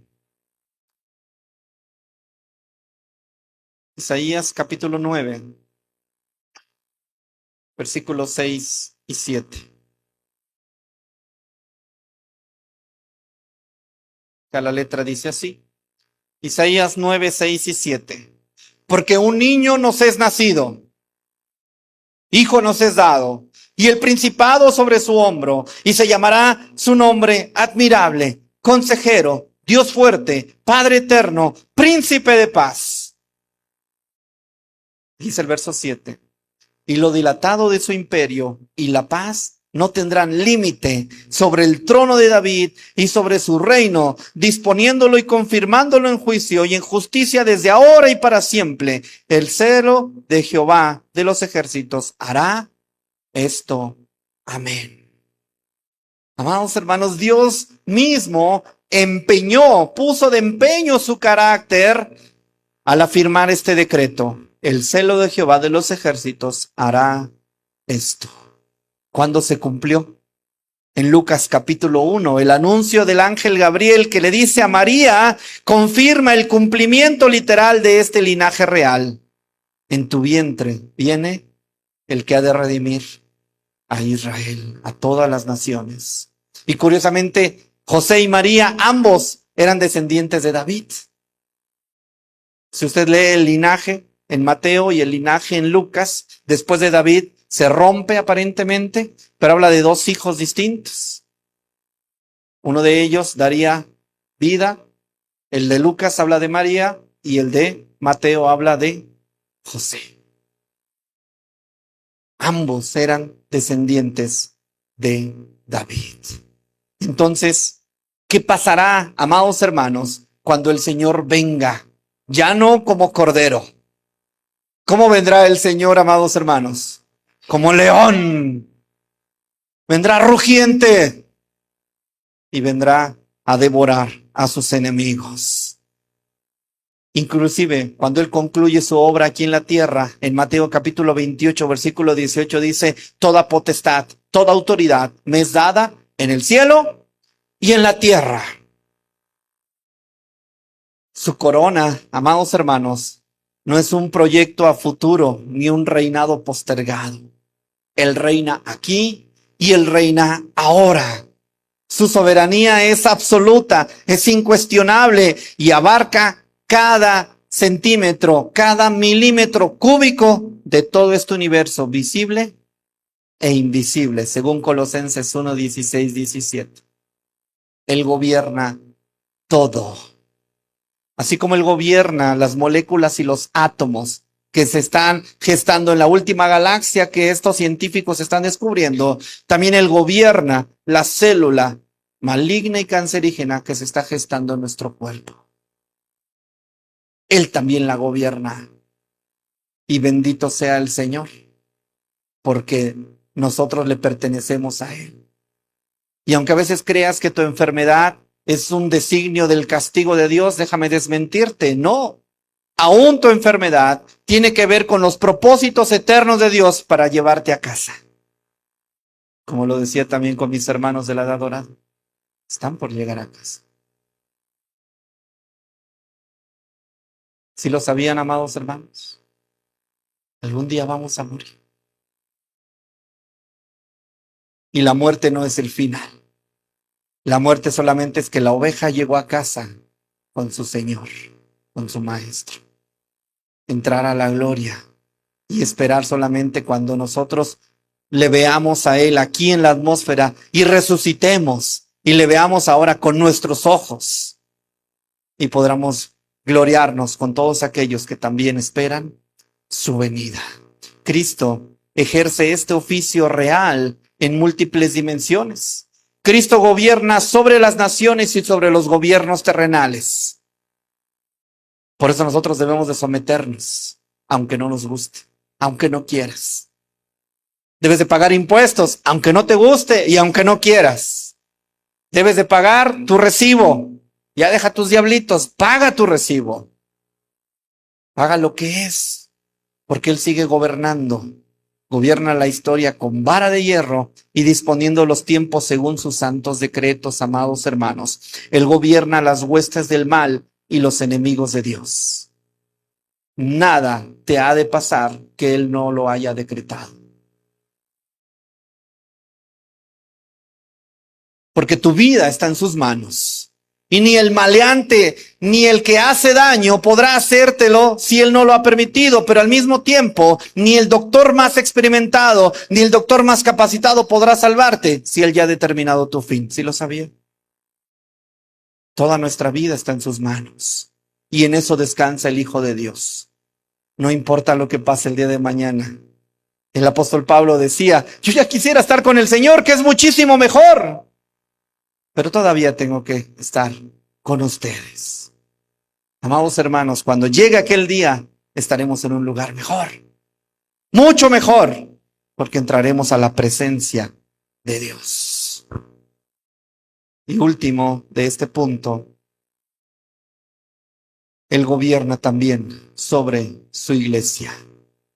Isaías capítulo 9, versículos 6 y 7. Acá la letra dice así. Isaías 9, 6 y 7. Porque un niño nos es nacido, hijo nos es dado, y el principado sobre su hombro, y se llamará su nombre admirable, consejero, Dios fuerte, Padre eterno, príncipe de paz. Dice el verso 7. Y lo dilatado de su imperio y la paz no tendrán límite sobre el trono de David y sobre su reino, disponiéndolo y confirmándolo en juicio y en justicia desde ahora y para siempre. El celo de Jehová de los ejércitos hará esto. Amén. Amados hermanos, Dios mismo puso de empeño su carácter al afirmar este decreto. El celo de Jehová de los ejércitos hará esto. ¿Cuándo se cumplió? En Lucas capítulo 1, el anuncio del ángel Gabriel que le dice a María, confirma el cumplimiento literal de este linaje real. En tu vientre viene el que ha de redimir a Israel, a todas las naciones. Y curiosamente, José y María, ambos eran descendientes de David. Si usted lee el linaje en Mateo y el linaje en Lucas, después de David, se rompe aparentemente, pero habla de dos hijos distintos. Uno de ellos daría vida, el de Lucas habla de María y el de Mateo habla de José. Ambos eran descendientes de David. Entonces, ¿qué pasará, amados hermanos, cuando el Señor venga? Ya no como cordero. ¿Cómo vendrá el Señor, amados hermanos? Como león. Vendrá rugiente y vendrá a devorar a sus enemigos. Inclusive, cuando Él concluye su obra aquí en la tierra, en Mateo capítulo 28, versículo 18, dice, toda potestad, toda autoridad me es dada en el cielo y en la tierra. Su corona, amados hermanos, no es un proyecto a futuro ni un reinado postergado. Él reina aquí y Él reina ahora. Su soberanía es absoluta, es incuestionable y abarca cada centímetro, cada milímetro cúbico de todo este universo visible e invisible, según Colosenses 1, 16, 17. Él gobierna todo. Así como Él gobierna las moléculas y los átomos que se están gestando en la última galaxia que estos científicos están descubriendo, también Él gobierna la célula maligna y cancerígena que se está gestando en nuestro cuerpo. Él también la gobierna. Y bendito sea el Señor, porque nosotros le pertenecemos a Él. Y aunque a veces creas que tu enfermedad es un designio del castigo de Dios, déjame desmentirte, no. Aún tu enfermedad tiene que ver con los propósitos eternos de Dios para llevarte a casa. Como lo decía también con mis hermanos de la edad dorada, están por llegar a casa. Si lo sabían, amados hermanos, algún día vamos a morir. Y la muerte no es el final. La muerte solamente es que la oveja llegó a casa con su Señor, con su Maestro. Entrar a la gloria y esperar solamente cuando nosotros le veamos a Él aquí en la atmósfera y resucitemos y le veamos ahora con nuestros ojos y podamos gloriarnos con todos aquellos que también esperan su venida. Cristo ejerce este oficio real en múltiples dimensiones. Cristo gobierna sobre las naciones y sobre los gobiernos terrenales. Por eso nosotros debemos de someternos, aunque no nos guste, aunque no quieras. Debes de pagar impuestos, aunque no te guste y aunque no quieras. Debes de pagar tu recibo. Ya deja tus diablitos, paga tu recibo. Paga lo que es, porque Él sigue gobernando Gobierna la historia con vara de hierro y disponiendo los tiempos según sus santos decretos, amados hermanos. Él gobierna las huestes del mal y los enemigos de Dios. Nada te ha de pasar que Él no lo haya decretado. Porque tu vida está en sus manos. Y ni el maleante, ni el que hace daño podrá hacértelo si Él no lo ha permitido. Pero al mismo tiempo, ni el doctor más experimentado, ni el doctor más capacitado podrá salvarte si Él ya ha determinado tu fin. ¿Sí lo sabía? Toda nuestra vida está en sus manos. Y en eso descansa el Hijo de Dios. No importa lo que pase el día de mañana. El apóstol Pablo decía, yo ya quisiera estar con el Señor, que es muchísimo mejor. Pero todavía tengo que estar con ustedes. Amados hermanos, cuando llegue aquel día, estaremos en un lugar mejor. Mucho mejor. Porque entraremos a la presencia de Dios. Y último de este punto, Él gobierna también sobre su iglesia.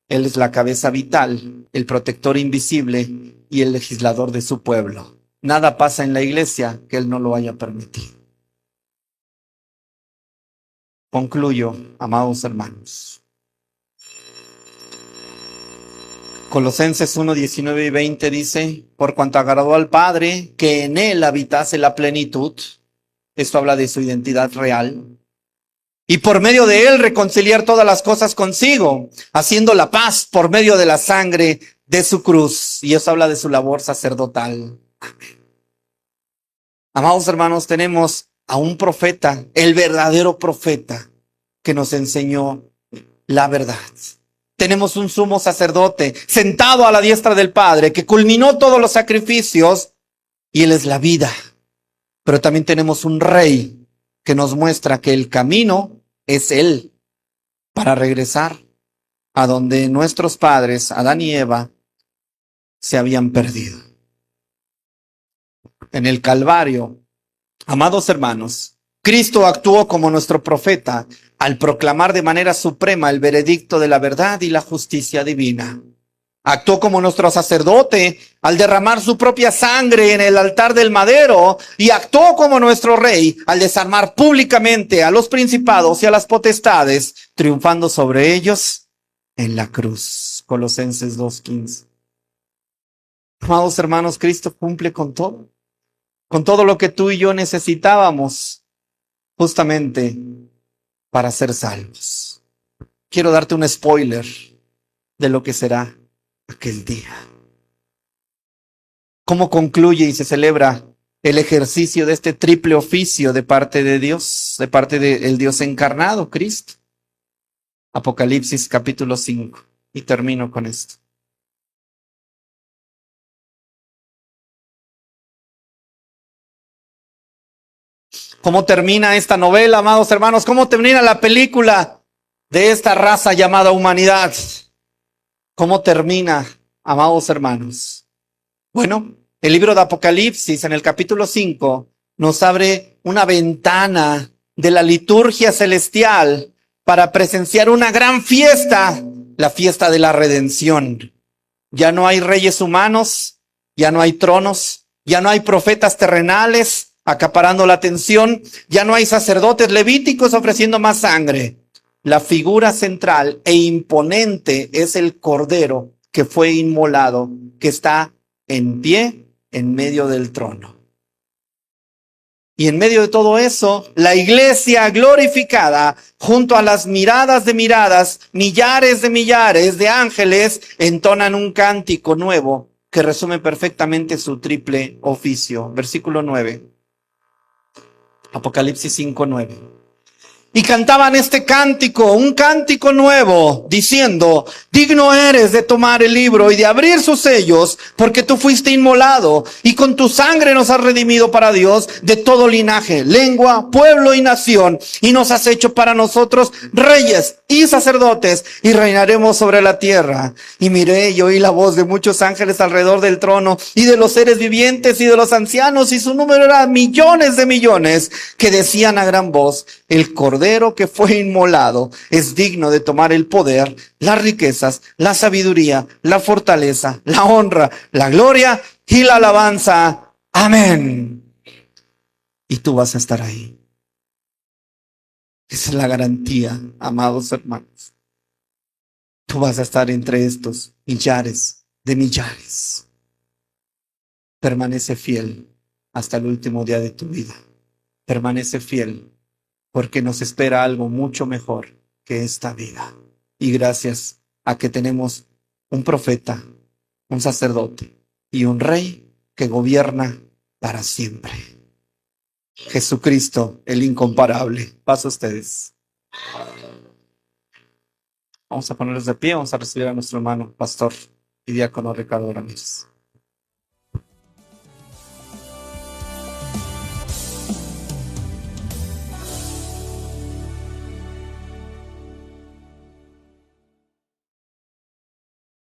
Él es la cabeza vital, el protector invisible y el legislador de su pueblo. Nada pasa en la iglesia que Él no lo haya permitido. Concluyo, amados hermanos. Colosenses 1, 19 y 20 dice, por cuanto agradó al Padre que en Él habitase la plenitud, esto habla de su identidad real, y por medio de Él reconciliar todas las cosas consigo, haciendo la paz por medio de la sangre de su cruz. Y eso habla de su labor sacerdotal. Amén. Amados hermanos, tenemos a un profeta, el verdadero profeta, que nos enseñó la verdad. Tenemos un sumo sacerdote sentado a la diestra del Padre, que culminó todos los sacrificios, y Él es la vida. Pero también tenemos un rey que nos muestra que el camino es Él para regresar a donde nuestros padres, Adán y Eva, se habían perdido. En el Calvario, amados hermanos, Cristo actuó como nuestro profeta al proclamar de manera suprema el veredicto de la verdad y la justicia divina. Actuó como nuestro sacerdote al derramar su propia sangre en el altar del madero, y actuó como nuestro rey al desarmar públicamente a los principados y a las potestades, triunfando sobre ellos en la cruz. Colosenses 2:15. Amados hermanos, Cristo cumple con todo lo que tú y yo necesitábamos justamente para ser salvos. Quiero darte un spoiler de lo que será aquel día. ¿Cómo concluye y se celebra el ejercicio de este triple oficio de parte de Dios, de parte del Dios encarnado, Cristo? Apocalipsis capítulo 5. Y termino con esto. ¿Cómo termina esta novela, amados hermanos? ¿Cómo termina la película de esta raza llamada humanidad? ¿Cómo termina, amados hermanos? Bueno, el libro de Apocalipsis en el capítulo 5 nos abre una ventana de la liturgia celestial para presenciar una gran fiesta, la fiesta de la redención. Ya no hay reyes humanos, ya no hay tronos, ya no hay profetas terrenales acaparando la atención, ya no hay sacerdotes levíticos ofreciendo más sangre. La figura central e imponente es el Cordero que fue inmolado, que está en pie en medio del trono. Y en medio de todo eso, la iglesia glorificada, junto a las miradas de miradas, millares de ángeles, entonan un cántico nuevo que resume perfectamente su triple oficio. Versículo 9. Apocalipsis 5:9. Y cantaban este cántico, un cántico nuevo, diciendo: digno eres de tomar el libro y de abrir sus sellos, porque tú fuiste inmolado, y con tu sangre nos has redimido para Dios de todo linaje, lengua, pueblo y nación, y nos has hecho para nosotros reyes y sacerdotes, y reinaremos sobre la tierra. Y miré y oí la voz de muchos ángeles alrededor del trono, y de los seres vivientes y de los ancianos, y su número era millones de millones, que decían a gran voz: el Cordero Cordero que fue inmolado es digno de tomar el poder, las riquezas, la sabiduría, la fortaleza, la honra, la gloria y la alabanza. Amén. Y tú vas a estar ahí. Esa es la garantía, amados hermanos. Tú vas a estar entre estos millares de millares. Permanece fiel hasta el último día de tu vida. Permanece fiel, porque nos espera algo mucho mejor que esta vida. Y gracias a que tenemos un profeta, un sacerdote y un rey que gobierna para siempre. Jesucristo, el incomparable. Paso a ustedes. Vamos a ponernos de pie, vamos a recibir a nuestro hermano, pastor y diácono Ricardo Ramírez.